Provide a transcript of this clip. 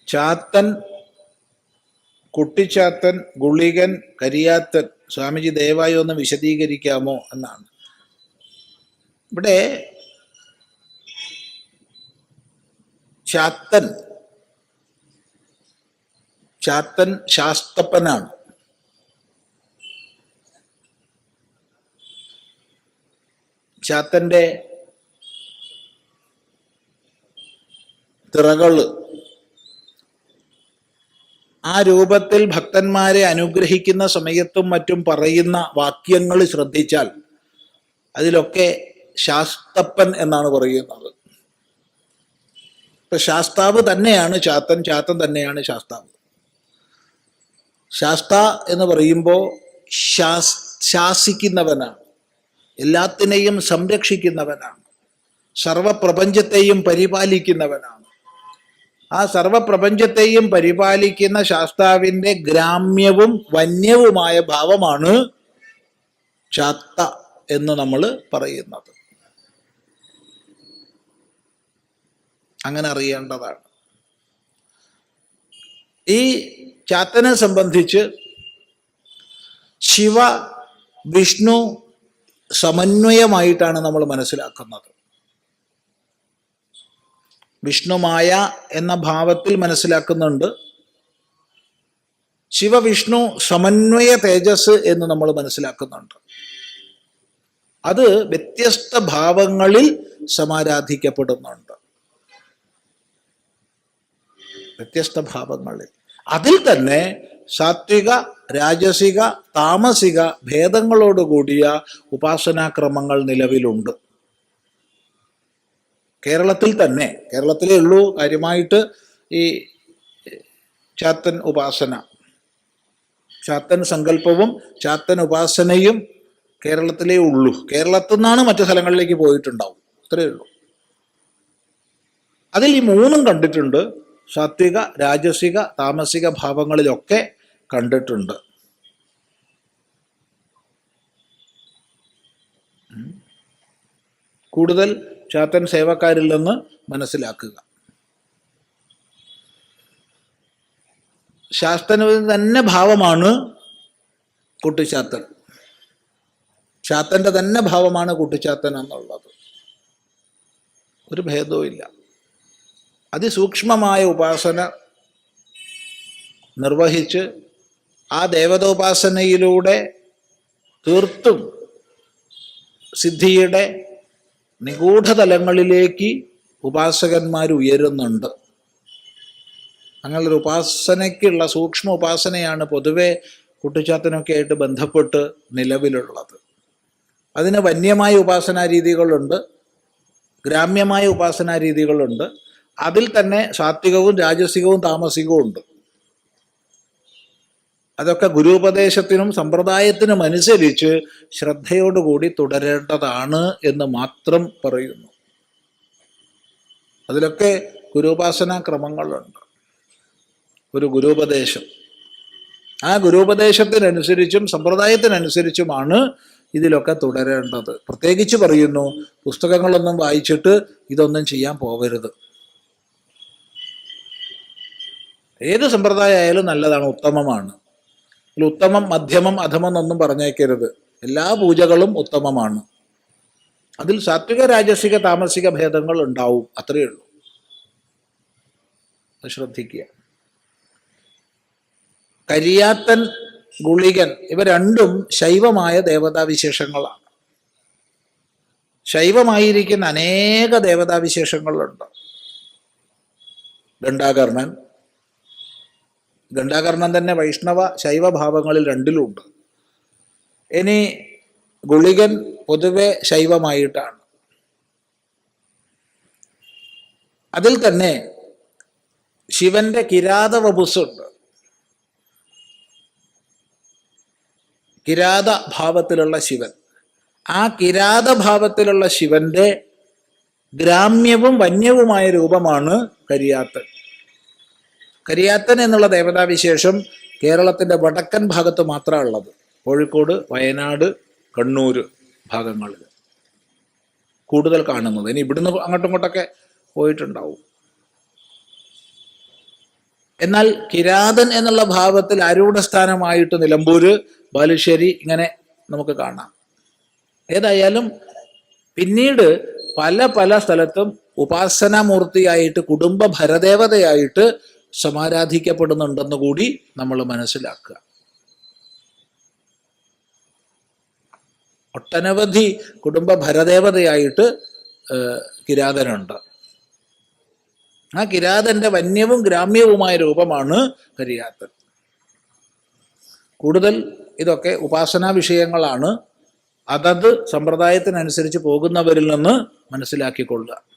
ചാത്തൻ, കുട്ടിച്ചാത്തൻ, ഗുളികൻ, കരിയാത്തൻ, സ്വാമിജി ദയവായി ഒന്ന് വിശദീകരിക്കാമോ എന്നാണ്. ഇവിടെ ചാത്തൻ ശാസ്തപ്പനാണ്. ചാത്തന്റെ തിറകള് ആ രൂപത്തിൽ ഭക്തന്മാരെ അനുഗ്രഹിക്കുന്ന സമയത്തും മറ്റും പറയുന്ന വാക്യങ്ങൾ ശ്രദ്ധിച്ചാൽ അതിലൊക്കെ ശാസ്തപ്പൻ എന്നാണ് പറയുന്നത്. ഇപ്പൊ ശാസ്താവ് തന്നെയാണ് ചാത്തൻ, ചാത്തൻ തന്നെയാണ് ശാസ്താവ്. ശാസ്ത എന്ന് പറയുമ്പോൾ ശാസിക്കുന്നവനാണ്, എല്ലാത്തിനെയും സംരക്ഷിക്കുന്നവനാണ്, സർവപ്രപഞ്ചത്തെയും പരിപാലിക്കുന്നവനാണ്. ആ സർവപ്രപഞ്ചത്തെയും പരിപാലിക്കുന്ന ശാസ്താവിൻ്റെ ഗ്രാമ്യവും വന്യവുമായ ഭാവമാണ് ചാത്ത എന്ന് നമ്മൾ പറയുന്നത്. അങ്ങനെ അറിയേണ്ടതാണ്. ഈ ചാത്തനെ സംബന്ധിച്ച് ശിവ വിഷ്ണു സമന്വയമായിട്ടാണ് നമ്മൾ മനസ്സിലാക്കുന്നത്. വിഷ്ണുമായ എന്ന ഭാവത്തിൽ മനസ്സിലാക്കുന്നുണ്ട്. ശിവവിഷ്ണു സമന്വയ തേജസ് എന്ന് നമ്മൾ മനസ്സിലാക്കുന്നുണ്ട്. അത് വ്യത്യസ്ത ഭാവങ്ങളിൽ സമാരാധിക്കപ്പെടുന്നുണ്ട്. വ്യത്യസ്ത ഭാവങ്ങളിൽ അതിൽ തന്നെ സാത്വിക, രാജസിക, താമസിക ഭേദങ്ങളോടുകൂടിയ ഉപാസനാക്രമങ്ങൾ നിലവിലുണ്ട്. കേരളത്തിൽ തന്നെ, കേരളത്തിലേ ഉള്ളൂ കാര്യമായിട്ട് ഈ ചാത്തൻ ഉപാസന, ചാത്തൻ സങ്കല്പവും ചാത്തൻ ഉപാസനയും കേരളത്തിലേ ഉള്ളൂ. കേരളത്തിൽ നിന്നാണ് മറ്റു സ്ഥലങ്ങളിലേക്ക് പോയിട്ടുണ്ടാവും, അത്രയേ ഉള്ളൂ. അതിൽ ഈ മൂന്നും കണ്ടിട്ടുണ്ട്. സാത്വിക, രാജസിക, താമസിക ഭാവങ്ങളിലൊക്കെ കണ്ടിട്ടുണ്ട്. കൂടുതൽ ചാത്തൻ സേവക്കാരിൽ നിന്ന് മനസ്സിലാക്കുക. ശാസ്ത്രന് തന്നെ ഭാവമാണ് കുട്ടിച്ചാത്തൻ, ചാത്തൻ്റെ തന്നെ ഭാവമാണ് കുട്ടിച്ചാത്തൻ എന്നുള്ളത്. ഒരു ഭേദവും ഇല്ല. അതിസൂക്ഷ്മമായ ഉപാസന നിർവഹിച്ച് ആ ദേവതോപാസനയിലൂടെ തീർത്തും സിദ്ധിയുടെ നിഗൂഢതലങ്ങളിലേക്ക് ഉപാസകന്മാർ ഉയരുന്നുണ്ട്. അങ്ങനെയൊരു ഉപാസനയ്ക്കുള്ള സൂക്ഷ്മ ഉപാസനയാണ് പൊതുവെ കുട്ടിച്ചാത്തനൊക്കെ ആയിട്ട് ബന്ധപ്പെട്ട് നിലവിലുള്ളത്. അതിന് വന്യമായ ഉപാസനാ രീതികളുണ്ട്, ഗ്രാമ്യമായ ഉപാസനാ രീതികളുണ്ട്. അതിൽ തന്നെ സാത്വികവും രാജസികവും താമസികവും ഉണ്ട്. അതൊക്കെ ഗുരുപദേശത്തിനും സമ്പ്രദായത്തിനും അനുസരിച്ച് ശ്രദ്ധയോടുകൂടി തുടരേണ്ടതാണ് എന്ന് മാത്രം പറയുന്നു. അതിലൊക്കെ ഗുരുപാസനാ ക്രമങ്ങളുണ്ട്, ഒരു ഗുരുപദേശം. ആ ഗുരുപദേശത്തിനനുസരിച്ചും സമ്പ്രദായത്തിനനുസരിച്ചുമാണ് ഇതിലൊക്കെ തുടരേണ്ടത്. പ്രത്യേകിച്ച് പറയുന്നു, പുസ്തകങ്ങളൊന്നും വായിച്ചിട്ട് ഇതൊന്നും ചെയ്യാൻ പോകരുത്. ഏത് സമ്പ്രദായമായാലും നല്ലതാണ്, ഉത്തമമാണ്. ഉത്തമം, മധ്യമം, അധമം എന്നൊന്നും പറഞ്ഞേക്കരുത്. എല്ലാ പൂജകളും ഉത്തമമാണ്. അതിൽ സാത്വിക, രാജസിക, താമസിക ഭേദങ്ങൾ ഉണ്ടാവും, അത്രയേ ഉള്ളൂ. ശ്രദ്ധിക്കുക. കരിയാത്തൻ, ഗുളികൻ ഇവ രണ്ടും ശൈവമായ ദേവതാവിശേഷങ്ങളാണ്. ശൈവമായിരിക്കുന്ന അനേക ദേവതാവിശേഷങ്ങളുണ്ട്. ഗണ്ഡാകർണൻ തന്നെ വൈഷ്ണവ ശൈവഭാവങ്ങളിൽ രണ്ടിലുണ്ട്. ഇനി ഗുളികൻ പൊതുവെ ശൈവമായിട്ടാണ്. അതിൽ തന്നെ ശിവന്റെ കിരാത വപുസ്സുണ്ട്. കിരാത ഭാവത്തിലുള്ള ശിവൻ. ആ കിരാത ഭാവത്തിലുള്ള ശിവന്റെ ഗ്രാമ്യവും വന്യവുമായ രൂപമാണ് കരിയാത്തൻ. കരിയാത്തൻ എന്നുള്ള ദേവതാവിശേഷം കേരളത്തിൻ്റെ വടക്കൻ ഭാഗത്ത് മാത്രമാണ് ഉള്ളത്. കോഴിക്കോട്, വയനാട്, കണ്ണൂർ ഭാഗങ്ങളിൽ. കൂടുതൽ കാണുന്നത്. ഇനി ഇവിടുന്ന് അങ്ങോട്ടും ഇങ്ങോട്ടൊക്കെ പോയിട്ടുണ്ടാവും. എന്നാൽ കിരാതൻ എന്നുള്ള ഭാവത്തിൽ ആരൂഢസ്ഥാനമായിട്ട് നിലമ്പൂര്, ബാലുശ്ശേരി ഇങ്ങനെ നമുക്ക് കാണാം. ഏതായാലും പിന്നീട് പല പല സ്ഥലത്തും ഉപാസനാമൂർത്തിയായിട്ട് കുടുംബ ഭരദേവതയായിട്ട് സമാരാധിക്കപ്പെടുന്നുണ്ടെന്ന് കൂടി നമ്മൾ മനസ്സിലാക്കുക. ഒട്ടനവധി കുടുംബ ഭരദേവതയായിട്ട് കിരാതനുണ്ട്. ആ കിരാതന്റെ വന്യവും ഗ്രാമ്യവുമായ രൂപമാണ് കരിയാത്തൻ. കൂടുതൽ ഇതൊക്കെ ഉപാസനാ വിഷയങ്ങളാണ്. അതത് സമ്പ്രദായത്തിനനുസരിച്ച് പോകുന്നവരിൽ നിന്ന് മനസ്സിലാക്കിക്കൊള്ളുക.